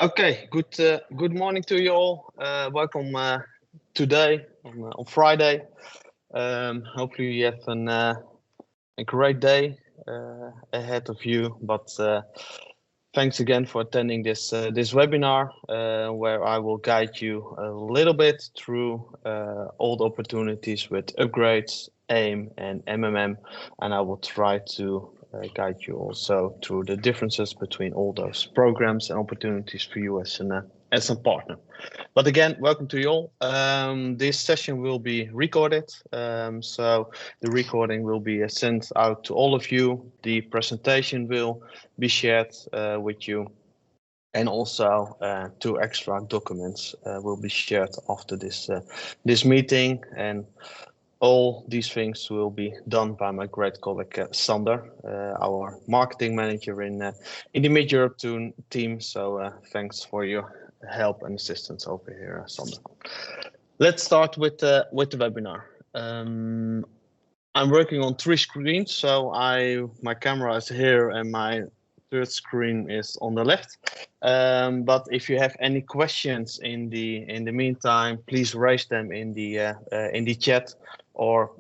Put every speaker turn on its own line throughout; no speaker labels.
Okay, good morning to you all. Welcome today on Friday. Hopefully you have a great day ahead of you. But thanks again for attending this webinar where I will guide you a little bit through all the opportunities with upgrades, AIM, and MMM, and I will try to guide you also through the differences between all those programs and opportunities for you as a partner. But again, welcome to you all. This session will be recorded, so the recording will be sent out to all of you. The presentation will be shared with you, and also 2 extra documents will be shared after this meeting. And all these things will be done by my great colleague Sander, our marketing manager in the Mid-Europe team. So thanks for your help and assistance over here, Sander. Let's start with the webinar. I'm working on 3 screens, so my camera is here and my third screen is on the left. But if you have any questions in the meantime, please raise them in the chat, or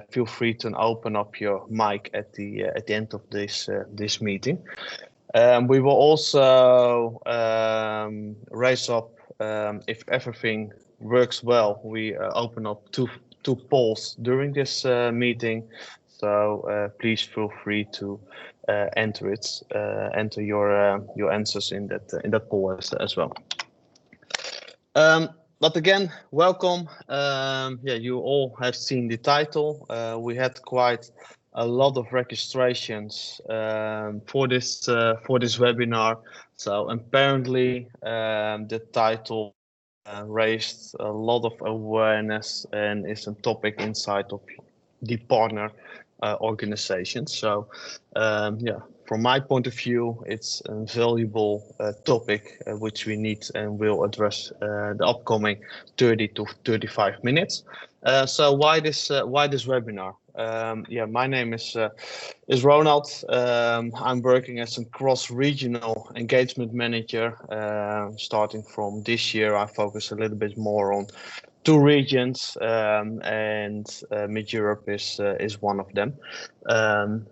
feel free to open up your mic at the end of this meeting. We will also raise up if everything works well. We open up two polls during this meeting, so please feel free to enter your answers in that poll as well. But again, welcome. Yeah, you all have seen the title. We had quite a lot of registrations for this webinar. So apparently, the title raised a lot of awareness and is a topic inside of the partner organizations. So yeah, from my point of view, it's a valuable topic which we need and will address the upcoming 30 to 35 minutes. So why this webinar? Yeah, my name is Ronald. I'm working as a cross-regional engagement manager. Starting from this year, I focus a little bit more on 2 regions, and Mid-Europe is one of them.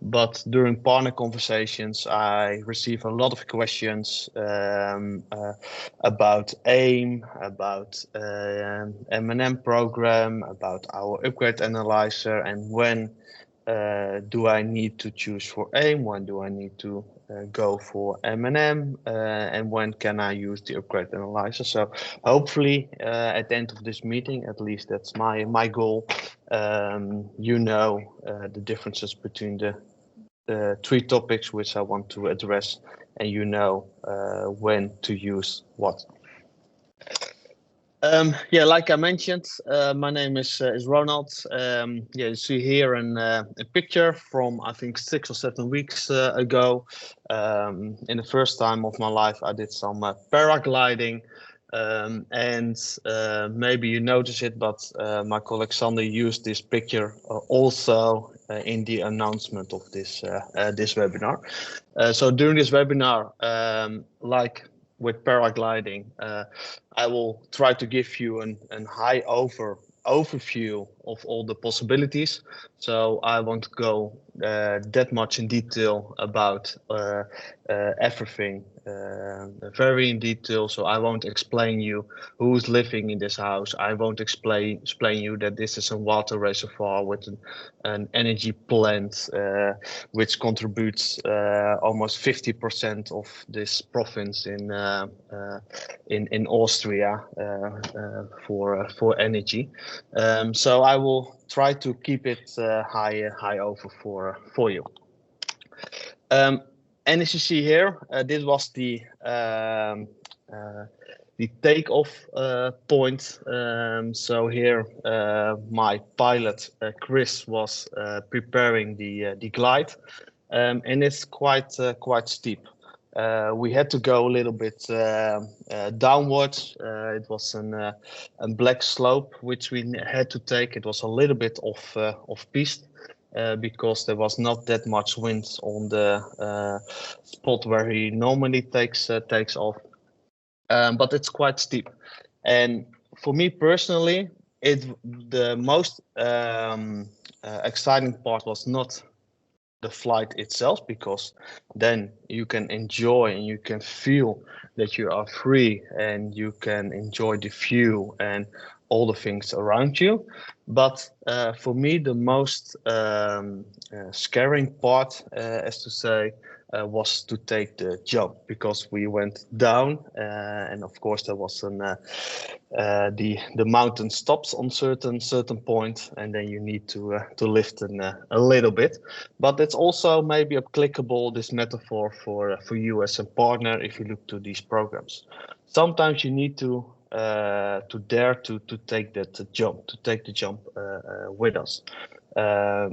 But during partner conversations, I receive a lot of questions about AIM, about M&M program, about our upgrade analyzer, and when do I need to choose for AIM, when do I need to go for M&M, and when can I use the upgrade analyzer. So hopefully at the end of this meeting, at least that's my goal, you know the differences between the 3 topics which I want to address, and you know when to use what. Yeah, like I mentioned, my name is Ronald. Yeah, you see here a picture from I think 6 or 7 weeks ago. In the first time of my life, I did some paragliding, and maybe you notice it, but my colleague Sander used this picture also in the announcement of this webinar. So during this webinar, like with paragliding, I will try to give you an high overview of all the possibilities. So I won't go that much in detail about everything, very in detail. So I won't explain you who's living in this house. I won't explain you that this is a water reservoir with an energy plant which contributes almost 50% of this province in Austria for energy. So I will try to keep it high over for you. And as you see here, this was the takeoff point. So here my pilot Chris was preparing the glide, and it's quite steep. We had to go a little bit downwards. It was a black slope which we had to take. It was a little bit off piste. Because there was not that much wind on the spot where he normally takes off. but it's quite steep. And for me personally, the most exciting part was not the flight itself, because then you can enjoy and you can feel that you are free and you can enjoy the view and all the things around you. But for me, the most scaring part, as to say, was to take the jump, because we went down, and of course there was the mountain stops on certain point, and then you need to lift a little bit. But it's also maybe applicable, this metaphor, for you as a partner if you look to these programs. Sometimes you need to dare to take that jump, to take the jump with us.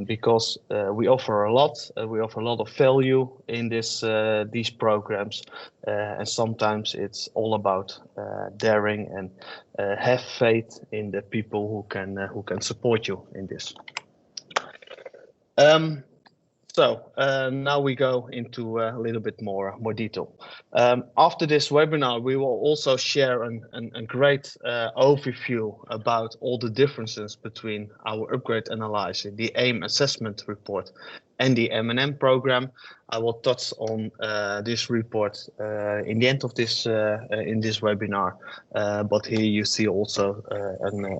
Because we offer a lot. We offer a lot of value in these programs, and sometimes it's all about daring and have faith in the people who can support you in this. So now we go into a little bit more detail. After this webinar, we will also share a great overview about all the differences between our upgrade analyzer, the AIM assessment report, and the M&M program. I will touch on this report in the end of this in this webinar, but here you see also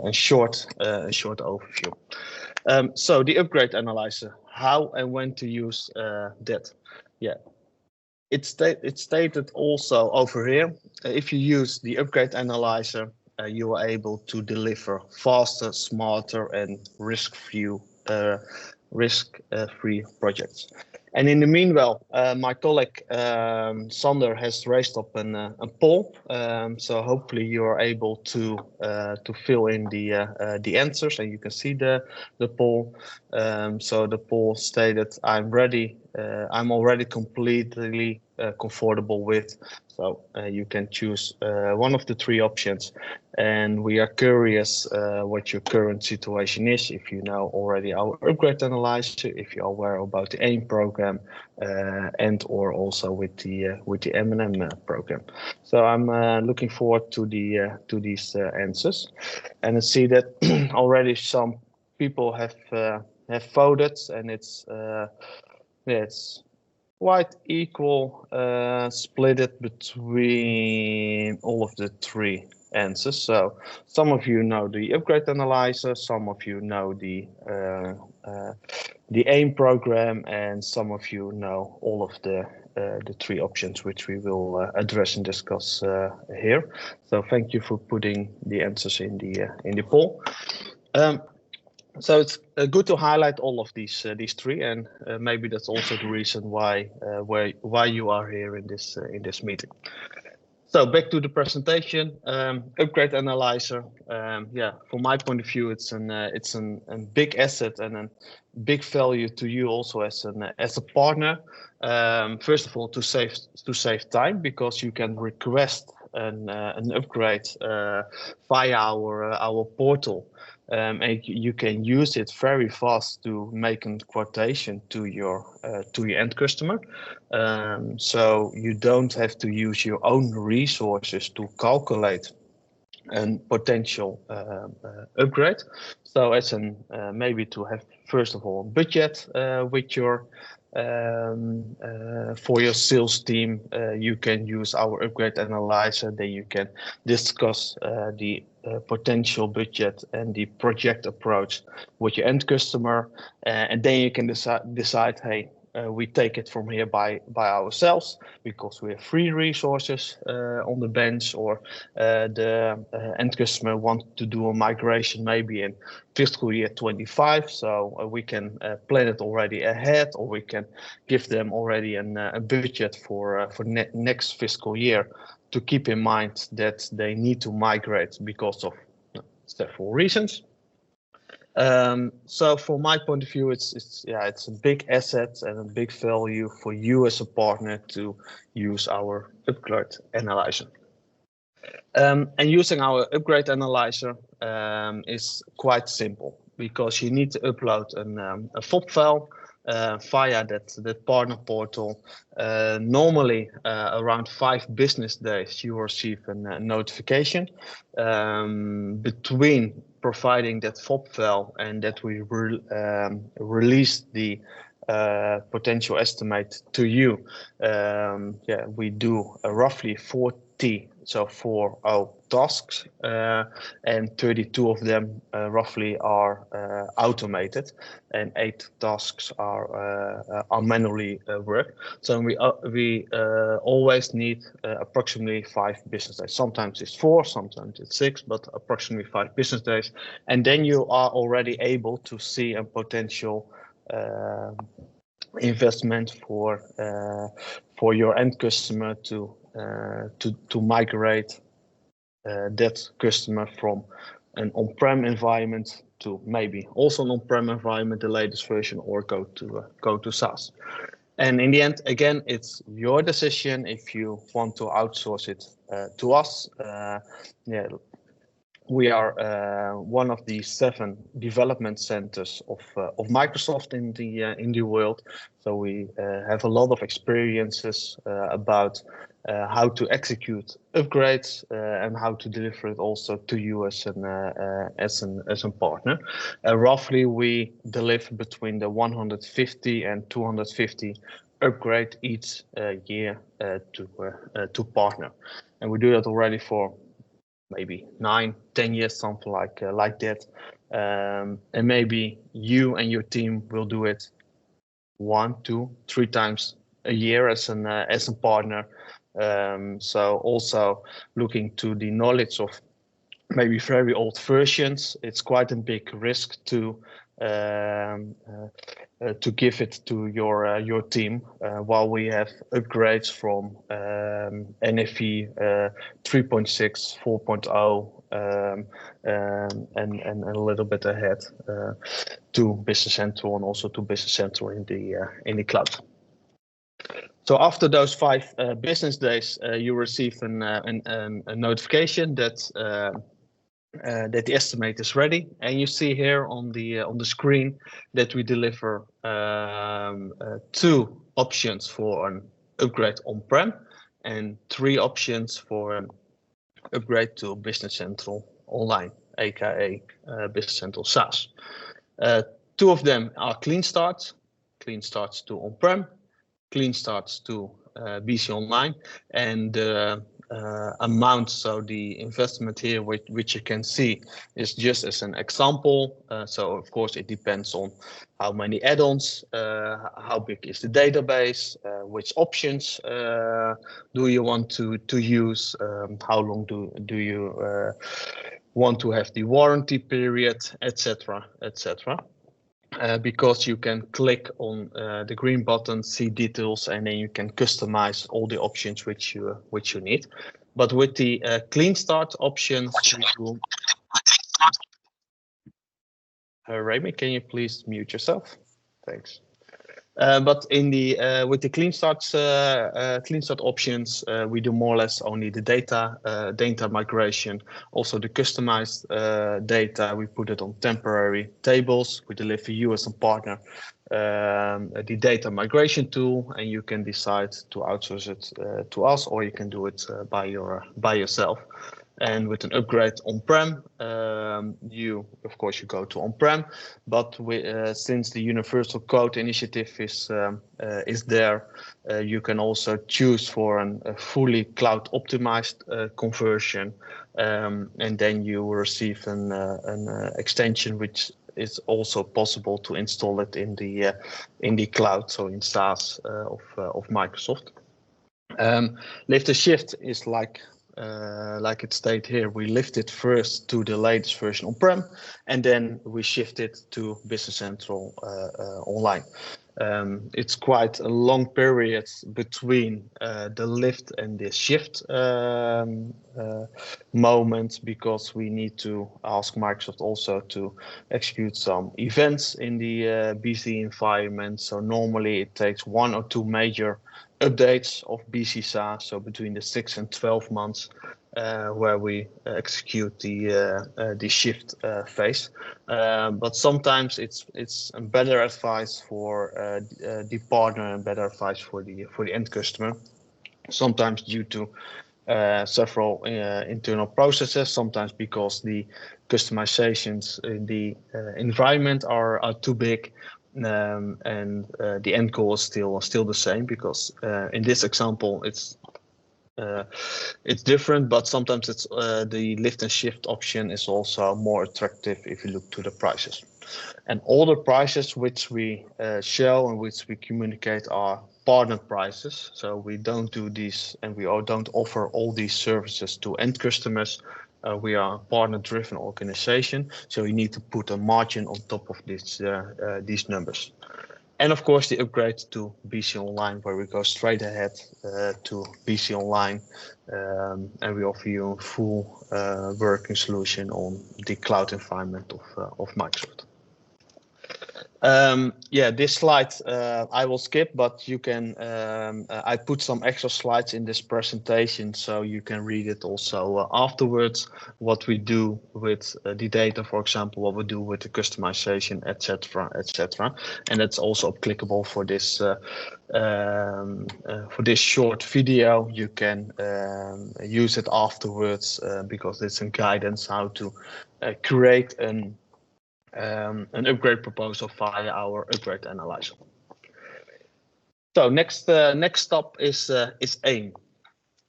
a short overview. So the upgrade analyzer, how and when to use that. Yeah, it's stated also over here. If you use the upgrade analyzer, you are able to deliver faster, smarter, and risk-free projects. And in the meanwhile, my colleague Sander has raised up a poll, so hopefully you are able to fill in the answers, and you can see the poll. So the poll stated, "I'm ready. I'm already completely comfortable with." So you can choose one of the three options, and we are curious what your current situation is. If you know already our upgrade analyzer, if you're aware about the AIM program, and or also with the M&M program. So I'm looking forward to these answers, and I see that already some people have voted, and it's quite equal, split it between all of the three answers. So some of you know the upgrade analyzer, some of you know the AIM program, and some of you know all of the three options, which we will address and discuss here. So thank you for putting the answers in the poll. So it's good to highlight all of these three, and maybe that's also the reason why you are here in this meeting. So back to the presentation. Upgrade analyzer. Yeah, from my point of view, it's a big asset and a big value to you also as a partner. First of all, to save time, because you can request an upgrade via our portal. And you can use it very fast to make a quotation to your end customer. So you don't have to use your own resources to calculate a potential upgrade. So as maybe to have, first of all, budget with your for your sales team, you can use our upgrade analyzer. Then you can discuss the potential budget and the project approach with your end customer, and then you can decide, hey, we take it from here by ourselves, because we have free resources on the bench, or the end customer want to do a migration maybe in fiscal year 25, so we can plan it already ahead, or we can give them already a budget for next fiscal year, to keep in mind that they need to migrate because of several reasons. So from my point of view, it's a big asset and a big value for you as a partner to use our upgrade analyzer. And using our upgrade analyzer is quite simple, because you need to upload a FOB file via that partner portal. Normally, around 5 business days, you receive a notification between providing that FOB file and that we release the potential estimate to you. Yeah, we do roughly 40 tasks, and 32 of them roughly are automated, and 8 tasks are manually worked. So we always need approximately 5 business days. Sometimes it's 4, sometimes it's 6, but approximately 5 business days, and then you are already able to see a potential investment for your end customer to migrate that customer from an on-prem environment to maybe also an on-prem environment, the latest version, or go to SaaS. And in the end, again, it's your decision if you want to outsource it to us. Yeah, we are one of the 7 development centers of Microsoft in the world. So we have a lot of experiences about how to execute upgrades and how to deliver it also to you as a partner. Roughly, we deliver between the 150 and 250 upgrade each year to partner, and we do that already for maybe 9-10 years, something like that. And maybe you and your team will do it 1, 2, 3 times a year as a partner. So also looking to the knowledge of maybe very old versions, it's quite a big risk to give it to your team, while we have upgrades from NFV 3.6, 4.0, and a little bit ahead to Business Central, and also to Business Central in the cloud. So after those 5 business days, you receive a notification that that the estimate is ready, and you see here on the screen that we deliver 2 options for an upgrade on-prem and 3 options for an upgrade to Business Central Online, aka Business Central SaaS. 2 of them are clean starts to on-prem, clean starts to BC Online, and amount, so the investment here, which you can see, is just as an example. So of course it depends on how many add-ons, how big is the database, which options do you want to use, how long do you want to have the warranty period, etc., etc. Because you can click on the green button, see details, and then you can customize all the options which you need. But with the clean start option, Remy, can you please mute yourself? Thanks. But in the with the clean start options, we do more or less only the data migration. Also the customized data, we put it on temporary tables. We deliver you as a partner the data migration tool, and you can decide to outsource it to us, or you can do it by yourself. And with an upgrade on-prem, you go to on-prem, but since the Universal Code Initiative is there, you can also choose for a fully cloud optimized conversion, and then you will receive an extension which is also possible to install it in the cloud, so in SaaS of Microsoft. Lift and shift is like it stated here, we lift it first to the latest version on-prem, and then we shift it to Business Central Online. It's quite a long period between the lift and the shift moment, because we need to ask Microsoft also to execute some events in the BC environment. So normally it takes 1 or 2 major updates of BC SaaS, so between the 6 and 12 months where we execute the shift phase. But sometimes it's a better advice for the partner and better advice for the end customer. Sometimes due to several internal processes, sometimes because the customizations in the environment are too big, and the end goal is still the same, because in this example it's different, but sometimes it's the lift and shift option is also more attractive if you look to the prices. And all the prices which we show and which we communicate are partner prices. So we don't do these, and we don't offer all these services to end customers. We are a partner-driven organization, so you need to put a margin on top of these numbers. And of course, the upgrade to BC Online, where we go straight ahead to BC Online, and we offer you a full working solution on the cloud environment of Microsoft. Yeah, this slide I will skip, but you can. I put some extra slides in this presentation, so you can read it also afterwards. What we do with the data, for example, what we do with the customization, etc., etc., and that's also applicable for this short video. You can use it afterwards because it's a guidance how to create an upgrade proposal via our upgrade analyzer. So next stop is AIM,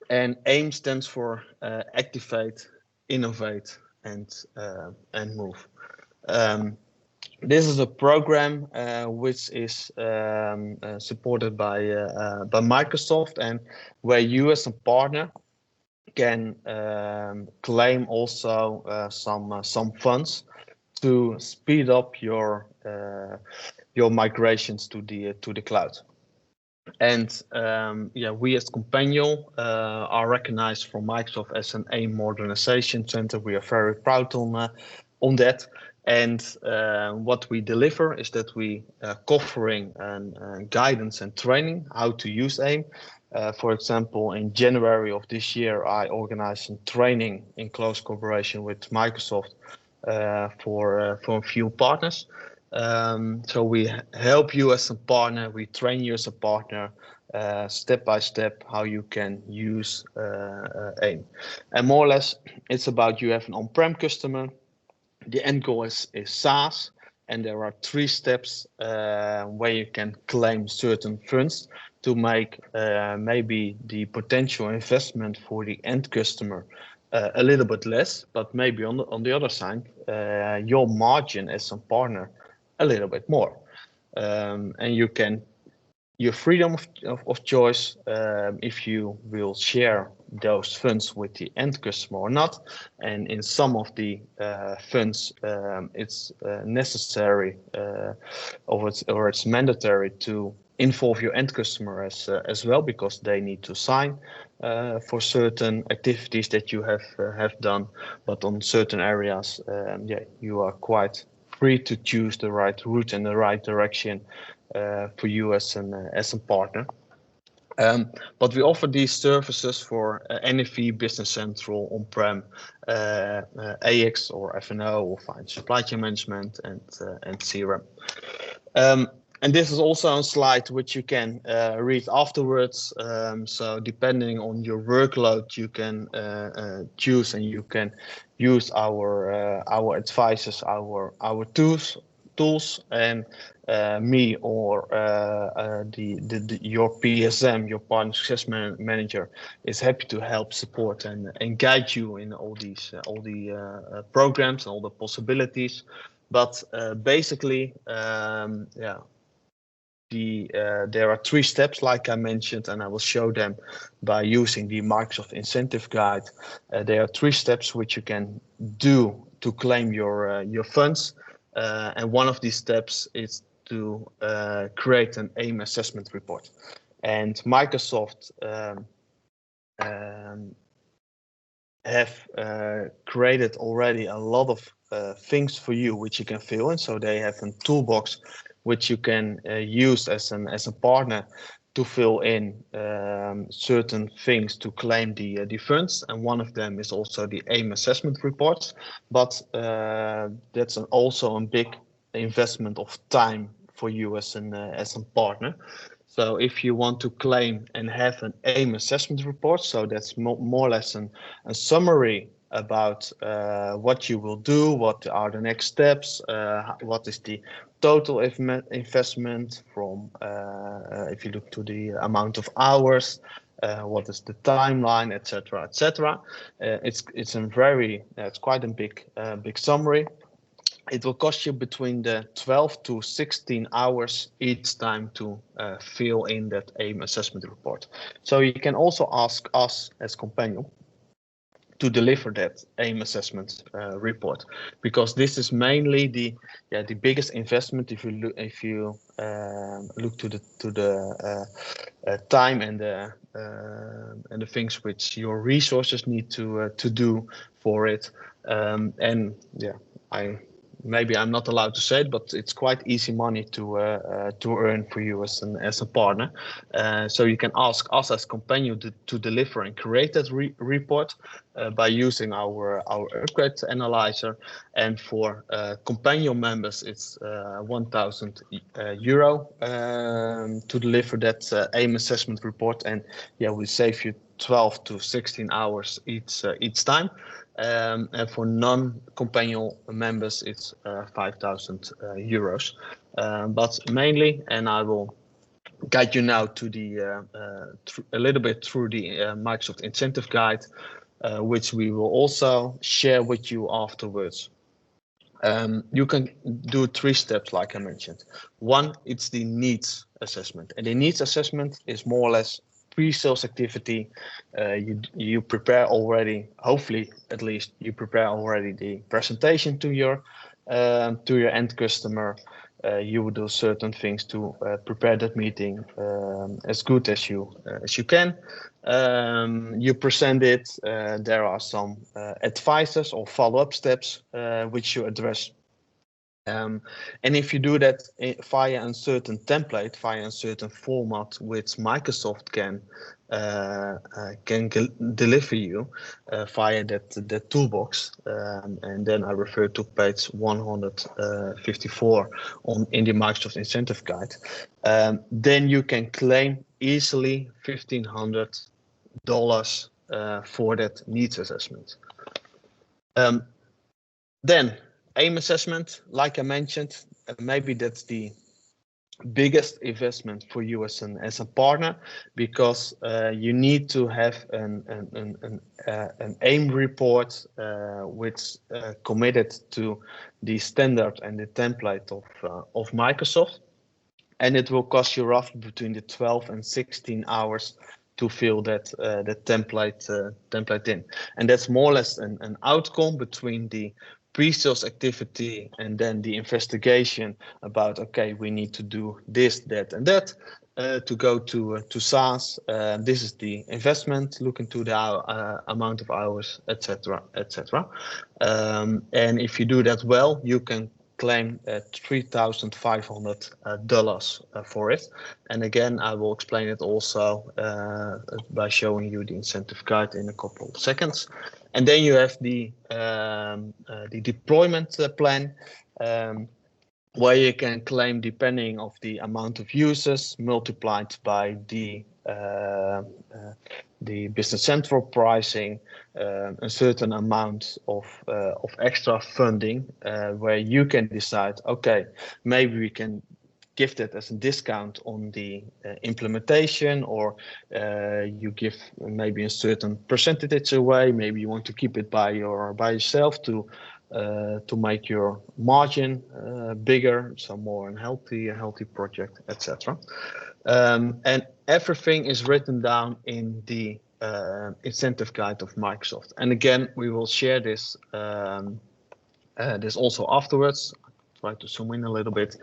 and AIM stands for activate, innovate, and move. This is a program which is supported by Microsoft, and where you as a partner can claim also some funds to speed up your migrations to the cloud. And yeah, we as Companion are recognized from Microsoft as an AIM modernization center. We are very proud on that. And what we deliver is that we covering guidance and training how to use AIM. For example, in January of this year, I organized a training in close cooperation with Microsoft for a few partners. So we help you as a partner, we train you as a partner, step by step how you can use AIM. And more or less, it's about you have an on-prem customer, the end goal is SaaS, and there are 3 steps where you can claim certain funds to make maybe the potential investment for the end customer a little bit less, but maybe on the other side, your margin as a partner a little bit more, and you can your freedom of choice if you will share those funds with the end customer or not. And in some of the funds, it's necessary or it's mandatory to involve your end customer as well, because they need to sign for certain activities that you have done. But on certain areas, yeah, you are quite free to choose the right route and the right direction for you as a partner. But we offer these services for NFV, Business Central, on-prem, AX or F&O, or Finance Supply Chain Management, and CRM. And this is also a slide which you can read afterwards. So depending on your workload, you can choose, and you can use our advices, our tools, and me or your PSM, your partner success manager, is happy to help support and guide you in all the programs and all the possibilities. But basically, yeah. There are 3 steps, like I mentioned, and I will show them by using the Microsoft Incentive Guide. There are 3 steps which you can do to claim your funds, and one of these steps is to create an AIM assessment report. And Microsoft have created already a lot of things for you which you can fill in. So they have a toolbox which you can use as a partner to fill in certain things to claim the funds, and one of them is also the AIM assessment reports. But that's also a big investment of time for you as a partner. So if you want to claim and have an AIM assessment report, so that's more or less a summary about what you will do, what are the next steps, what is the total investment from, if you look to the amount of hours, what is the timeline, etc., etc. It's a very it's quite a big summary. It will cost you between the 12 to 16 hours each time to fill in that AIM assessment report. So you can also ask us as Companion to deliver that AIM assessment report, because this is mainly the biggest investment if you look to the time and the things which your resources need to do for it. And yeah, maybe I'm not allowed to say it, but it's quite easy money to earn for you as a partner. So you can ask us as Companion to deliver and create that report by using our upgrade analyzer. And for Companion members, it's 1,000 euro to deliver that AIM assessment report. And yeah, we save you 12 to 16 hours each time. And for non-Companion members, it's 5,000 euros. But mainly, and I will guide you now to a little bit through the Microsoft Incentive Guide, which we will also share with you afterwards. You can do 3 steps, like I mentioned. One, it's the needs assessment, and the needs assessment is more or less pre-sales activity. You prepare already, hopefully at least you prepare already the presentation to your end customer. You will do certain things to prepare that meeting as good as you can. You present it. There are some advices or follow-up steps which you address. And if you do that via a certain template, via a certain format, which Microsoft can deliver you via that toolbox, and then I refer to page 154 in the Microsoft Incentive Guide, then you can claim easily $1,500 for that needs assessment. Then AIM assessment, like I mentioned, maybe that's the biggest investment for you as a partner, because you need to have an AIM report which committed to the standard and the template of Microsoft, and it will cost you roughly between the 12 and 16 hours to fill that template in, and that's more or less an outcome between the pre-sales activity and then the investigation about, okay, we need to do this, that, and that to go to SaaS. This is the investment, look into the amount of hours, etc., etc. And if you do that well, you can claim $3,500 for it. And again, I will explain it also by showing you the incentive guide in a couple of seconds. And then you have the deployment plan, where you can claim depending of the amount of users multiplied by the Business Central pricing, a certain amount of extra funding, where you can decide, okay, maybe we can give that as a discount on the implementation, or you give maybe a certain percentage away. Maybe you want to keep it by yourself to make your margin bigger, so more a healthy project, etc. And everything is written down in the incentive guide of Microsoft. And again, we will share this also afterwards. Try to zoom in a little bit.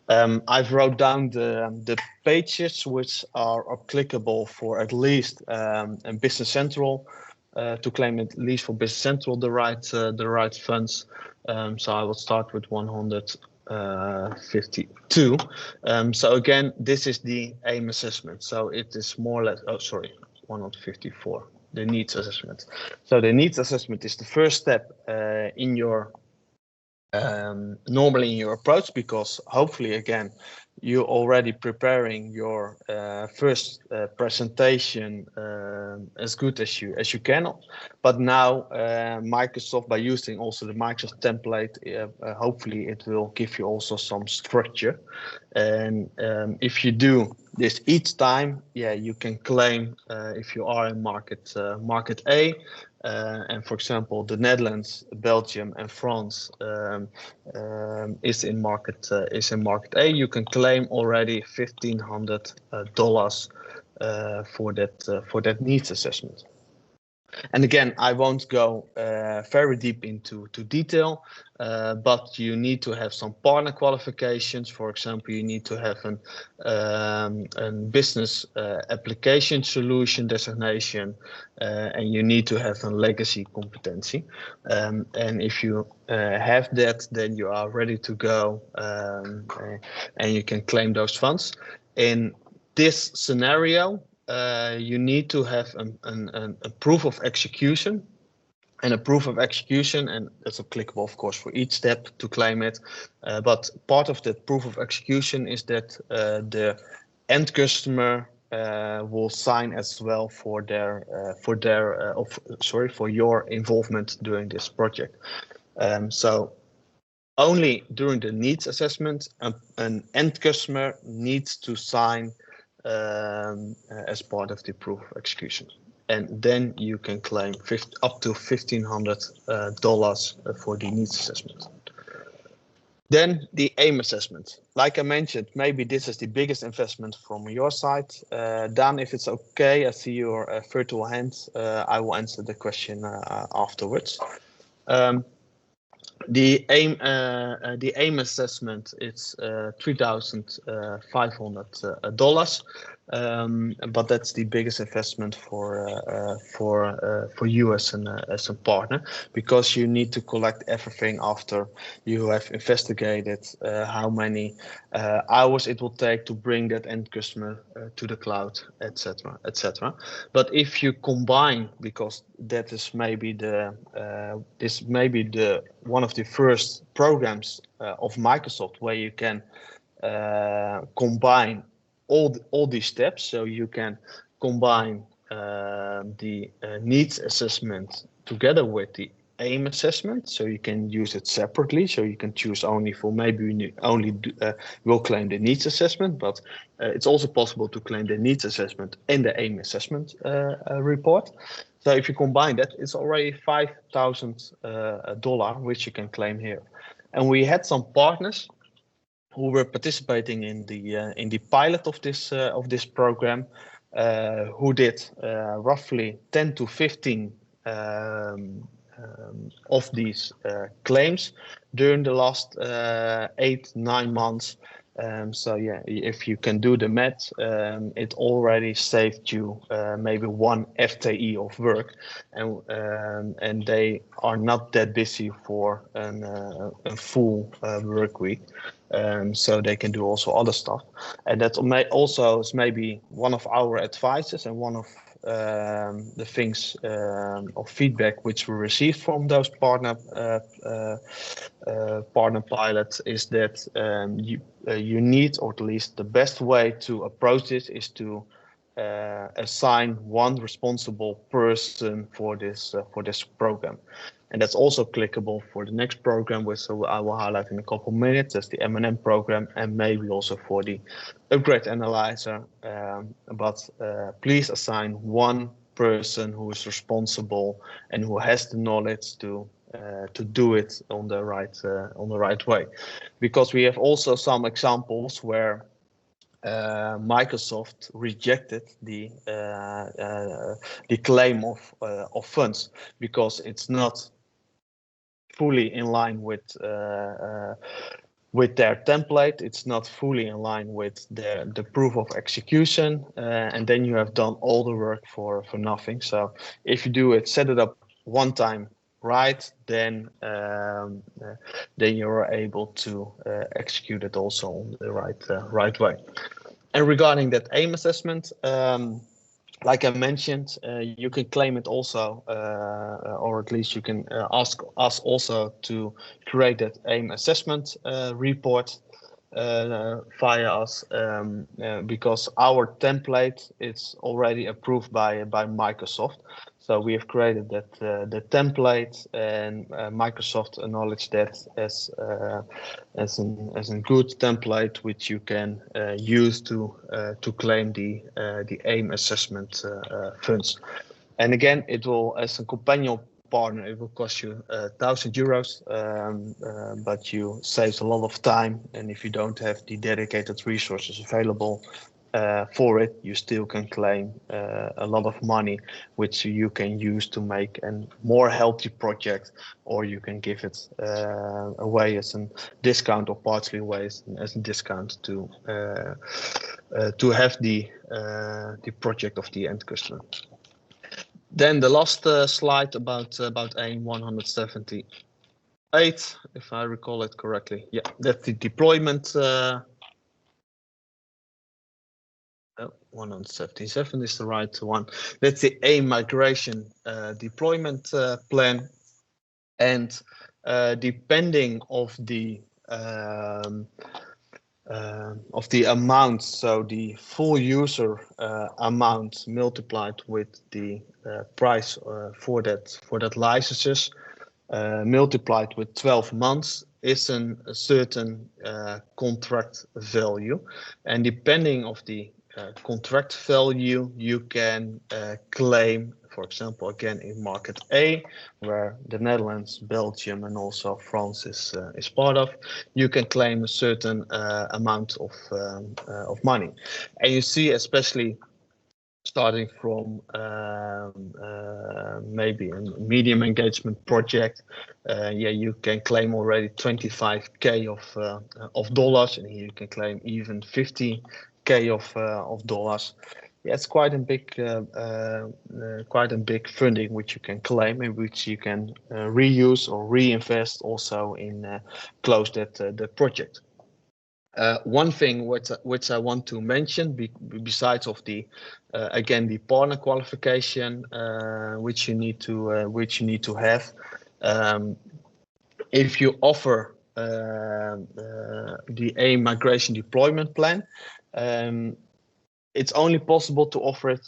I've wrote down the pages which are applicable for at least a Business Central, to claim at least for Business Central the right funds. So I will start with 100 52. So again, this is the aim assessment. So it is more or less, oh, sorry, 154, the needs assessment. So the needs assessment is the first step in your normally in your approach, because hopefully again you're already preparing your first presentation as good as you can. But now Microsoft, by using also the Microsoft template, hopefully it will give you also some structure. And if you do this each time, yeah, you can claim if you are in market A. And for example, the Netherlands, Belgium, and France is in market A. You can claim already $1,500 for that needs assessment. And again, I won't go very deep into detail, but you need to have some partner qualifications. For example, you need to have a business application solution designation, and you need to have a legacy competency. And if you have that, then you are ready to go, and you can claim those funds. In this scenario, you need to have a proof of execution, and a proof of execution, and that's applicable, of course, for each step to claim it. But part of that proof of execution is that the end customer will sign as well for your involvement during this project. So only during the needs assessment, an end customer needs to sign as part of the proof of execution, and then you can claim up to $1,500 for the needs assessment. Then the aim assessment. Like I mentioned, maybe this is the biggest investment from your side. Dan, if it's okay, I see your virtual hand. I will answer the question afterwards. The aim assessment, it's $3,500, but that's the biggest investment for you as a partner, because you need to collect everything after you have investigated how many hours it will take to bring that end customer to the cloud, etc., etc. But if you combine, because that is maybe one of the first programs of Microsoft where you can combine all these steps. So you can combine the needs assessment together with the aim assessment, so you can use it separately. So you can choose only for, maybe we only will claim the needs assessment, but it's also possible to claim the needs assessment and the aim assessment report. So if you combine that, it's already $5,000 which you can claim here. And we had some partners who were participating in the pilot of this program, who did roughly 10 to 15 of these claims during the last 8-9 months. So yeah, if you can do the math, it already saved you maybe 1 FTE of work, and they are not that busy for a full work week. So they can do also other stuff, and that also is maybe one of our advices, and one of the things of feedback which we received from those partner pilots is that you need, or at least the best way to approach this is to assign one responsible person for this program. And that's also applicable for the next program, which I will highlight in a couple of minutes. That's the M&M program, and maybe also for the upgrade analyzer. But please assign one person who is responsible and who has the knowledge to do it on the right way. Because we have also some examples where Microsoft rejected the claim of funds because it's not fully in line with their template. It's not fully in line with the proof of execution, and then you have done all the work for nothing. So if you do it, set it up one time right, then you're able to execute it also on the right way. And regarding that aim assessment, like I mentioned, you can claim it also, or at least you can ask us also to create that aim assessment report via us, because our template is already approved by Microsoft. So we have created that the template, and Microsoft acknowledged that as a good template which you can use to claim the AIM assessment funds. And again, it will, as a companion partner, it will cost you €1,000, but you save a lot of time. And if you don't have the dedicated resources available for it, you still can claim a lot of money, which you can use to make a more healthy project, or you can give it away as a discount, or partly away as a discount to have the project of the end customer. Then the last slide about AIM 178, if I recall it correctly. Yeah, that's the deployment. 177 is the right one. That's the AIM migration deployment plan, and depending of the amount, so the full user amount multiplied with the price for that licenses multiplied with 12 months is a certain contract value, and depending of the contract value, you can claim, for example, again in market A, where the Netherlands, Belgium, and also France is part of, you can claim a certain amount of money. And you see, especially starting from maybe a medium engagement project, you can claim already 25K of dollars, and here you can claim even 50K of dollars. Yeah, it's quite a big funding which you can claim, and which you can reuse or reinvest also in close that project. One thing which I want to mention, besides of the again the partner qualification which you need to have, if you offer the AIM migration deployment plan, it's only possible to offer it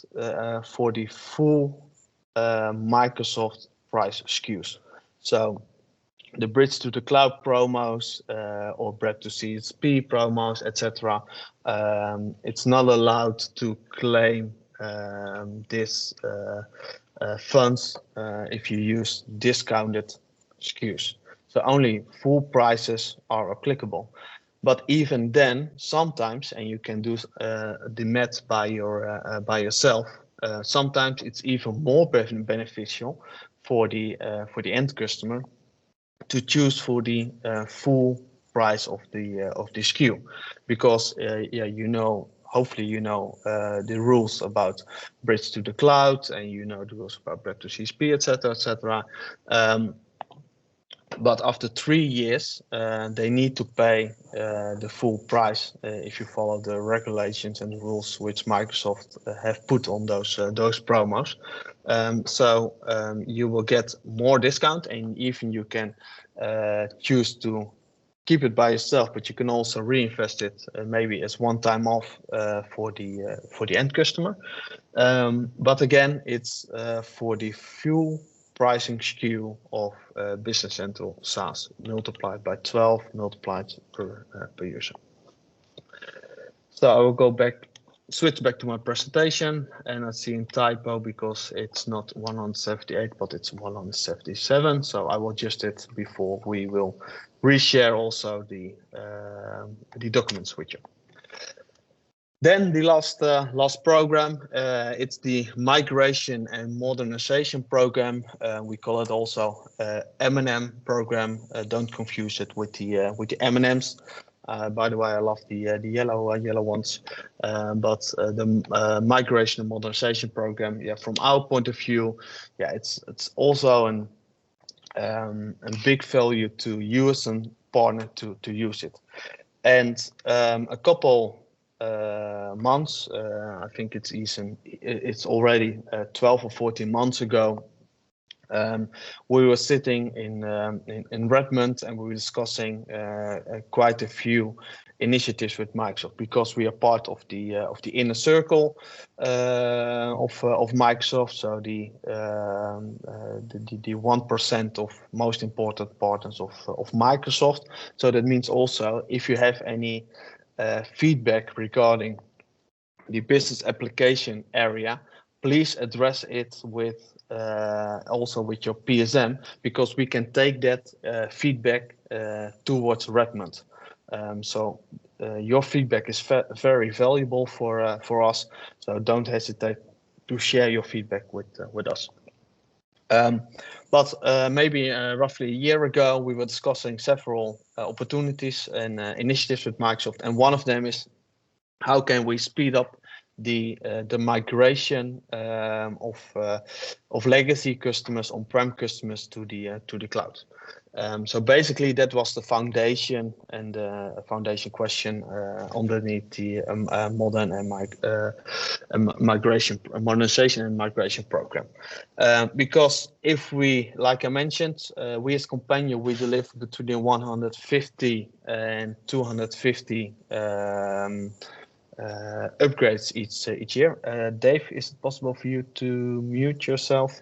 for the full Microsoft price SKUs. So the bridge to the cloud promos or bread to CSP promos, etc. It's not allowed to claim this funds if you use discounted SKUs. So only full prices are applicable. But even then, sometimes, and you can do the math by yourself, sometimes it's even more beneficial for the end customer to choose for the full price of the SKU, because hopefully you know the rules about bridge to the cloud, and you know the rules about bread to CSP, etc., etc. But after 3 years, they need to pay the full price if you follow the regulations and the rules which Microsoft have put on those promos. So you will get more discount, and even you can choose to keep it by yourself, but you can also reinvest it maybe as one-time off for the end customer. But again, it's for the full pricing SKU of Business Central SaaS multiplied by 12 multiplied per user. So I will switch back to my presentation, and I see a typo because it's not 178 but it's 177. So I will adjust it before we will reshare also the documents with you. Then the last program, it's the migration and modernization program. We call it also M&M program. Don't confuse it with the M&Ms. By the way, I love the yellow ones. But the migration and modernization program, from our point of view, it's also and big value to you as a partner to use it. And a couple months, I think it's already 12 or 14 months ago, we were sitting in Redmond, and we were discussing quite a few initiatives with Microsoft, because we are part of the inner circle of Microsoft. So the 1% of most important partners of Microsoft. So that means also, if you have any feedback regarding the business application area, please address it with also with your PSM, because we can take that feedback towards Redmond. So your feedback is very valuable for us. So don't hesitate to share your feedback with us. But maybe roughly a year ago, we were discussing several opportunities and initiatives with Microsoft, and one of them is, how can we speed up the migration of legacy customers, on-prem customers, to the cloud. So basically, that was the foundation and foundation question underneath the modernization and migration program. Because if we, like I mentioned, we as Companion, we deliver between 150 and 250 upgrades each year. Dave, is it possible for you to mute yourself?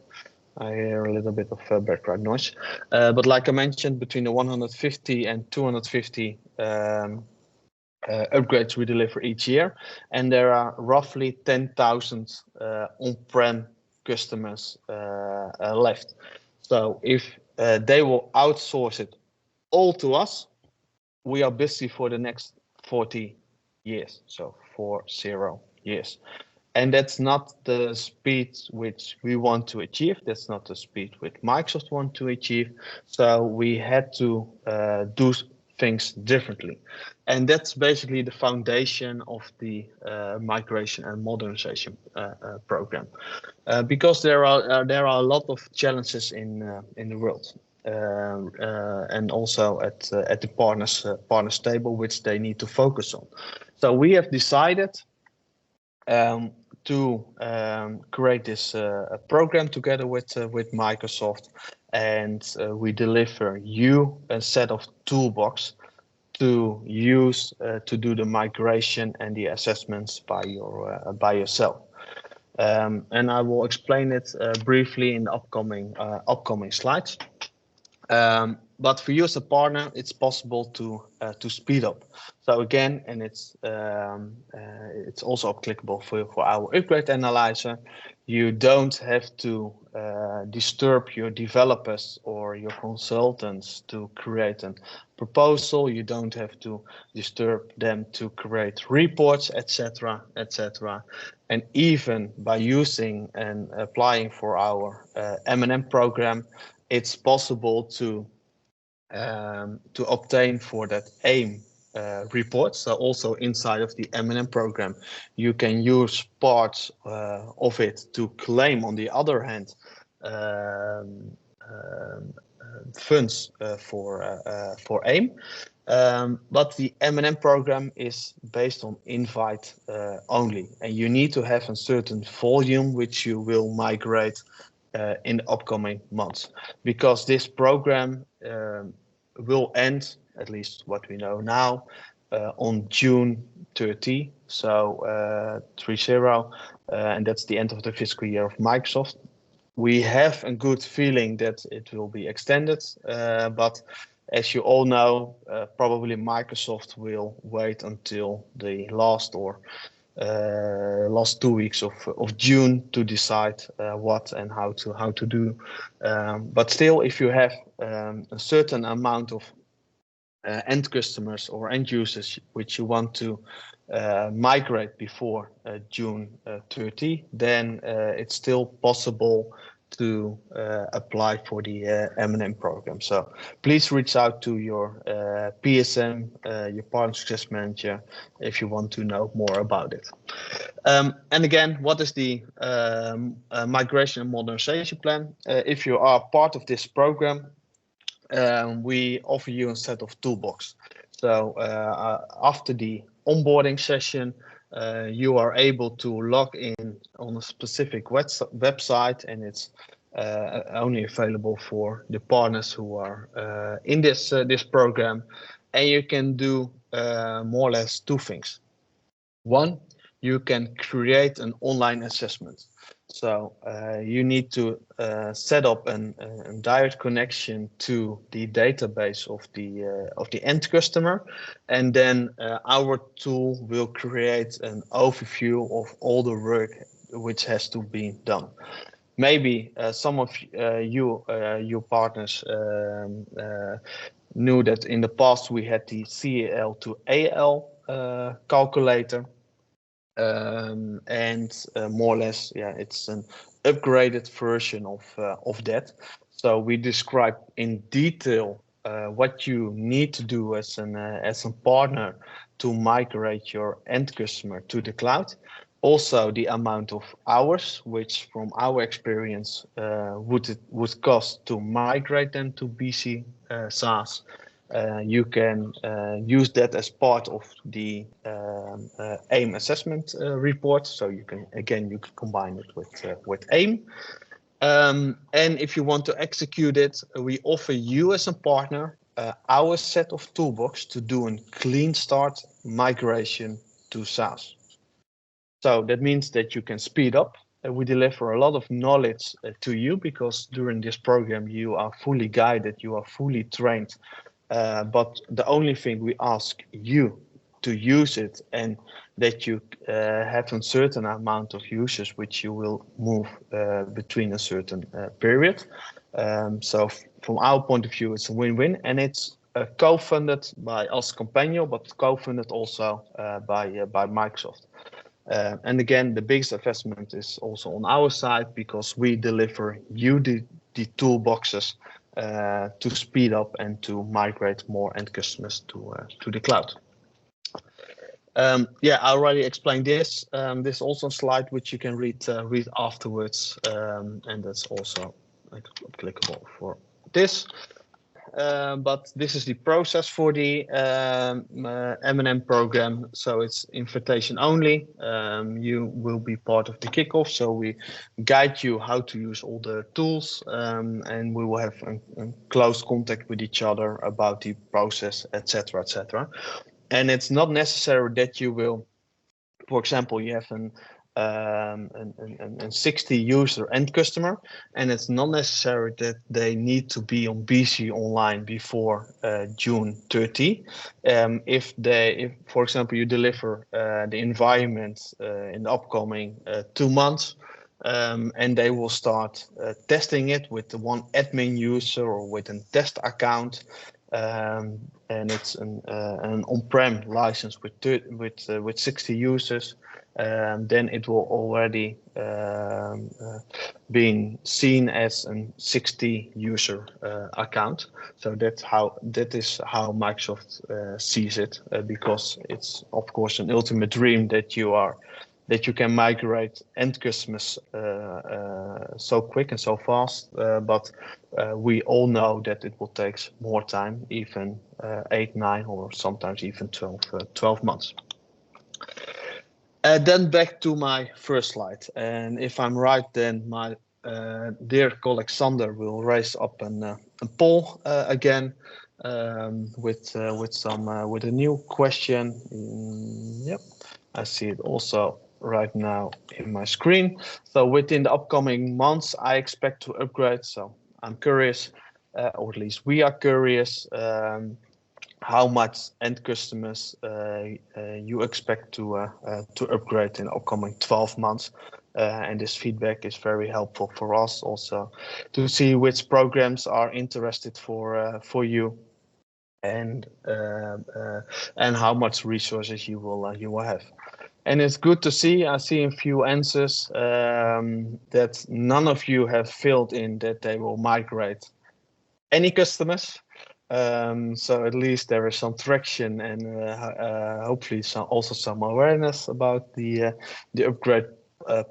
I hear a little bit of background noise. But like I mentioned, between the 150 and 250 upgrades we deliver each year, and there are roughly 10,000 on-prem customers left. So if they will outsource it all to us, we are busy for the next 40 years, so 40 years. And that's not the speed which we want to achieve. That's not the speed which Microsoft want to achieve. So we had to do things differently. And that's basically the foundation of the migration and modernization program. Because there are a lot of challenges in the world. And also at the partners table, which they need to focus on. So we have decided to create this program together with Microsoft, and we deliver you a set of toolbox to use to do the migration and the assessments by yourself. And I will explain it briefly in the upcoming slides. But for you as a partner, it's possible to speed up. So again, and it's also applicable for our upgrade analyzer. You don't have to disturb your developers or your consultants to create a proposal. You don't have to disturb them to create reports, etc., etc. And even by using and applying for our M&M program, it's possible to obtain for that AIM report. So also inside of the M&M program, you can use parts of it to claim, on the other hand, funds for AIM. But the M&M program is based on invite only, and you need to have a certain volume which you will migrate in the upcoming months, because this program will end, at least what we know now, on June 30. So 30, and that's the end of the fiscal year of Microsoft. We have a good feeling that it will be extended, but as you all know, probably Microsoft will wait until the last 2 weeks of June to decide what and how to do. But still, if you have a certain amount of end customers or end users which you want to migrate before June 30, then it's still possible to apply for the M&M program. So please reach out to your PSM, your Partner Success Manager, if you want to know more about it. And again, what is the migration and modernization plan? If you are part of this program, we offer you a set of toolbox. So after the onboarding session, you are able to log in on a specific website, and it's only available for the partners who are in this program. And you can do more or less two things. One, you can create an online assessment. So you need to set up a direct connection to the database of the end customer, and then our tool will create an overview of all the work which has to be done. Maybe some of your partners knew that in the past we had the CAL to AL calculator. And more or less, yeah, it's an upgraded version of that. So we describe in detail what you need to do as a partner to migrate your end customer to the cloud. Also, the amount of hours, which from our experience would cost to migrate them to BC SaaS. You can use that as part of the AIM assessment report. So you can combine it with AIM. And if you want to execute it, we offer you as a partner our set of toolbox to do a clean start migration to SaaS. So that means that you can speed up. We deliver a lot of knowledge to you, because during this program you are fully guided, you are fully trained. But the only thing we ask you to use it, and that you have a certain amount of users which you will move between a certain period. So from our point of view, it's a win-win, and it's co-funded by us Companion, but co-funded also by Microsoft. And again, the biggest investment is also on our side, because we deliver you the toolboxes to speed up and to migrate more end customers to the cloud. Yeah, I already explained this. There's also a slide which you can read afterwards, and that's also applicable for this. But this is the process for the M&M program. So it's invitation only. You will be part of the kickoff. So we guide you how to use all the tools, and we will have a close contact with each other about the process, etc., etc. And it's not necessary that you will, for example, you have a 60 user end customer, and it's not necessary that they need to be on BC Online before June 30. If for example, you deliver the environment in the upcoming 2 months, and they will start testing it with the one admin user or with a test account, and it's an on-prem license with 60 users. Then it will already being seen as a 60 user account. So that is how Microsoft sees it, because it's of course an ultimate dream that you can migrate end customers so quick and so fast, but we all know that it will take more time, even 8, 9, or sometimes even 12 months. Then back to my first slide, and if I'm right, then my dear colleague Sander will raise up a poll again with a new question. Yep, I see it also right now in my screen. So within the upcoming months, I expect to upgrade. So I'm curious, or at least we are curious, how much end customers you expect to upgrade in the upcoming 12 months. And this feedback is very helpful for us also to see which programs are interested for you, and how much resources you will have. And it's good to see. I see a few answers that none of you have filled in that they will migrate any customers. So at least there is some traction, and hopefully also some awareness about the upgrade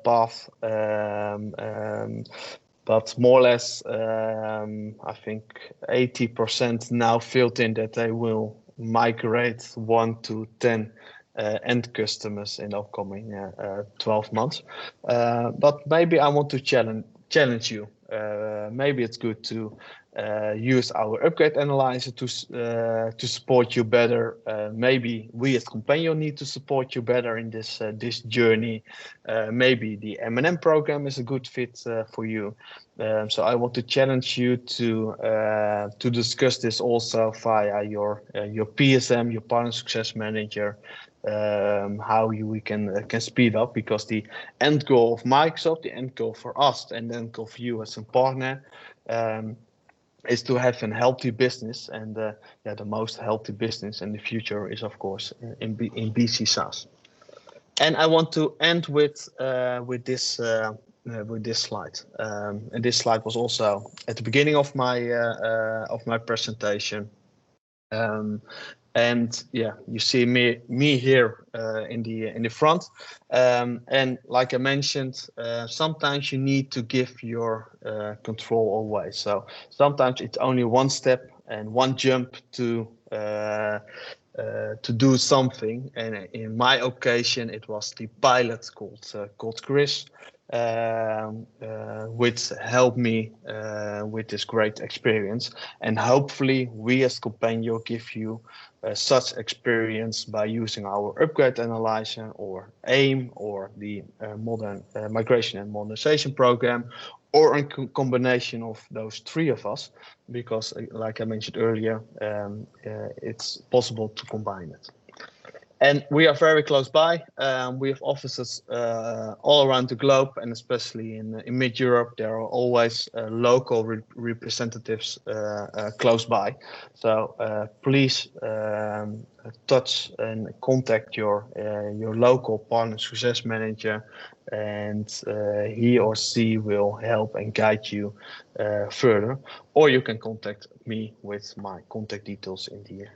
path. but more or less, I think 80% now filled in that they will migrate 1 to 10 end customers in the upcoming 12 months. But maybe I want to challenge you. Maybe it's good to use our upgrade analyzer to support you better. Maybe we as Companion need to support you better in this journey. Maybe the M&M program is a good fit for you. So I want to challenge you to discuss this also via your PSM, your Partner Success Manager. How we can speed up, because the end goal of Microsoft, the end goal for us, and the end goal for you as a partner, is to have a healthy business, and the most healthy business in the future is of course in BC SaaS. And I want to end with this slide, and this slide was also at the beginning of my presentation. And yeah, you see me here in the front, and like I mentioned, sometimes you need to give your control away. So sometimes it's only one step and one jump to do something. And in my occasion, it was the pilot called Chris, which helped me with this great experience. And hopefully we as Companion give you such experience by using our upgrade analyzer or AIM or the modern migration and modernization program, or a combination of those three of us, because like I mentioned earlier, it's possible to combine it. And we are very close by. We have offices all around the globe, and especially in mid-Europe, there are always local representatives close by. So please touch and contact your local Partner Success Manager, and he or she will help and guide you further. Or you can contact me with my contact details in the